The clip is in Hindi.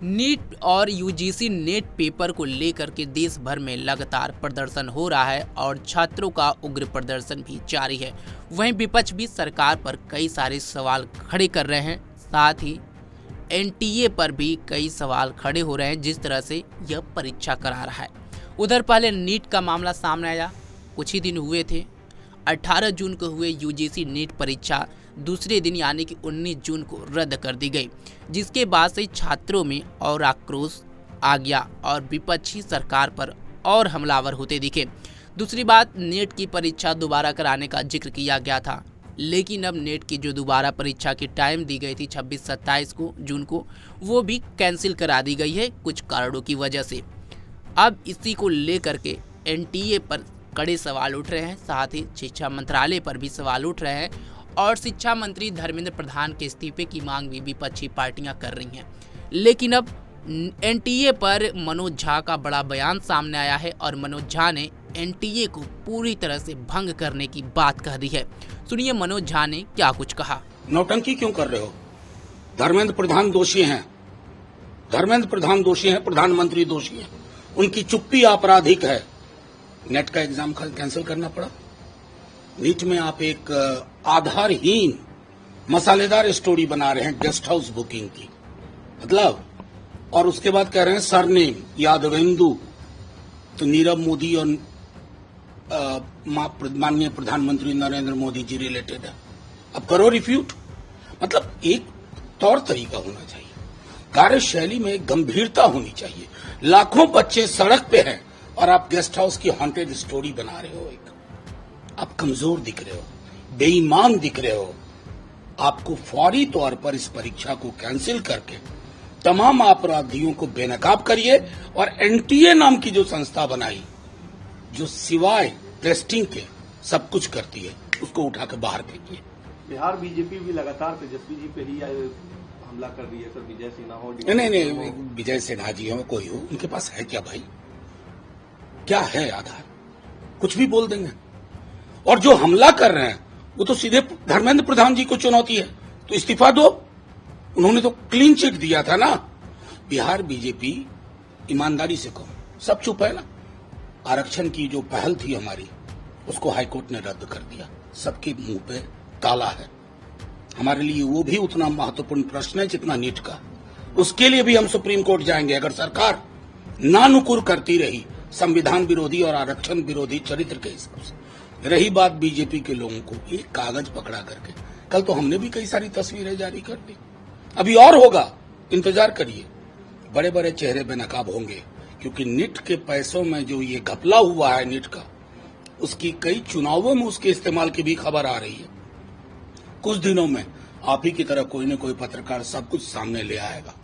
नीट और यूजीसी नेट पेपर को लेकर के देश भर में लगातार प्रदर्शन हो रहा है और छात्रों का उग्र प्रदर्शन भी जारी है। वहीं विपक्ष भी सरकार पर कई सारे सवाल खड़े कर रहे हैं। साथ ही एनटीए पर भी कई सवाल खड़े हो रहे हैं जिस तरह से यह परीक्षा करा रहा है। उधर पहले नीट का मामला सामने आया, कुछ ही दिन हुए थे। 18 जून को हुए यूजीसी नीट परीक्षा दूसरे दिन यानी कि 19 जून को रद्द कर दी गई, जिसके बाद से छात्रों में और आक्रोश आ गया और विपक्षी सरकार पर और हमलावर होते दिखे। दूसरी बात, नेट की परीक्षा दोबारा कराने का जिक्र किया गया था, लेकिन अब नेट की जो दोबारा परीक्षा की टाइम दी गई थी 26-27 जून को, वो भी कैंसिल करा दी गई है कुछ कारणों की वजह से। अब इसी को लेकर के एनटीए पर कड़े सवाल उठ रहे हैं, साथ ही शिक्षा मंत्रालय पर भी सवाल उठ रहे हैं और शिक्षा मंत्री धर्मेंद्र प्रधान के इस्तीफे की मांग भी विपक्षी पार्टियां कर रही हैं। लेकिन अब एनटीए पर मनोज झा का बड़ा बयान सामने आया है और मनोज झा ने एनटीए को पूरी तरह से भंग करने की बात कह दी है। सुनिए मनोज झा ने क्या कुछ कहा। नौटंकी क्यों कर रहे हो? धर्मेंद्र प्रधान दोषी हैं, धर्मेंद्र प्रधान दोषी हैं, प्रधानमंत्री दोषी हैं, उनकी चुप्पी आपराधिक है। नेट का एग्जाम कैंसिल करना पड़ा। नीट में आप एक आधारहीन मसालेदार स्टोरी बना रहे हैं गेस्ट हाउस बुकिंग की, मतलब, और उसके बाद कह रहे हैं सरनेम यादवेंदु, तो नीरव मोदी और माननीय प्रधानमंत्री नरेंद्र मोदी जी रिलेटेड है। अब करो रिफ्यूट। मतलब एक तौर तरीका होना चाहिए, कार्यशैली में गंभीरता होनी चाहिए। लाखों बच्चे सड़क पे हैं और आप गेस्ट हाउस की हॉन्टेड स्टोरी बना रहे हो। एक आप कमजोर दिख रहे हो, बेईमान दिख रहे हो। आपको फौरी तौर पर इस परीक्षा को कैंसिल करके तमाम अपराधियों को बेनकाब करिए और एनटीए नाम की जो संस्था बनाई, जो सिवाय टेस्टिंग के सब कुछ करती है, उसको उठा के बाहर फेंकिए। बिहार बीजेपी भी लगातार तेजस्वी जी पे ही हमला कर रही है सर। विजय सिन्हा हो, नहीं, विजय सिन्हा जी हो, कोई हो, उनके पास है क्या भाई? क्या है आधार? कुछ भी बोल देंगे। और जो हमला कर रहे हैं वो तो सीधे धर्मेंद्र प्रधान जी को चुनौती है, तो इस्तीफा दो। उन्होंने तो क्लीन चिट दिया था ना। बिहार बीजेपी ईमानदारी से कहो सब चुप है ना। आरक्षण की जो पहल थी हमारी, उसको हाईकोर्ट ने रद्द कर दिया। सबके मुंह पे ताला है। हमारे लिए वो भी उतना महत्वपूर्ण प्रश्न है जितना नीट का। उसके लिए भी हम सुप्रीम कोर्ट जाएंगे अगर सरकार नानुकुर करती रही संविधान विरोधी और आरक्षण विरोधी चरित्र के हिसाब से। रही बात बीजेपी के लोगों को, एक कागज पकड़ा करके, कल तो हमने भी कई सारी तस्वीरें जारी कर दी, अभी और होगा, इंतजार करिए। बड़े बड़े चेहरे बेनकाब होंगे, क्योंकि नीट के पैसों में जो ये घपला हुआ है नीट का, उसकी कई चुनावों में उसके इस्तेमाल की भी खबर आ रही है। कुछ दिनों में आप ही की तरह कोई न कोई पत्रकार सब कुछ सामने ले आएगा।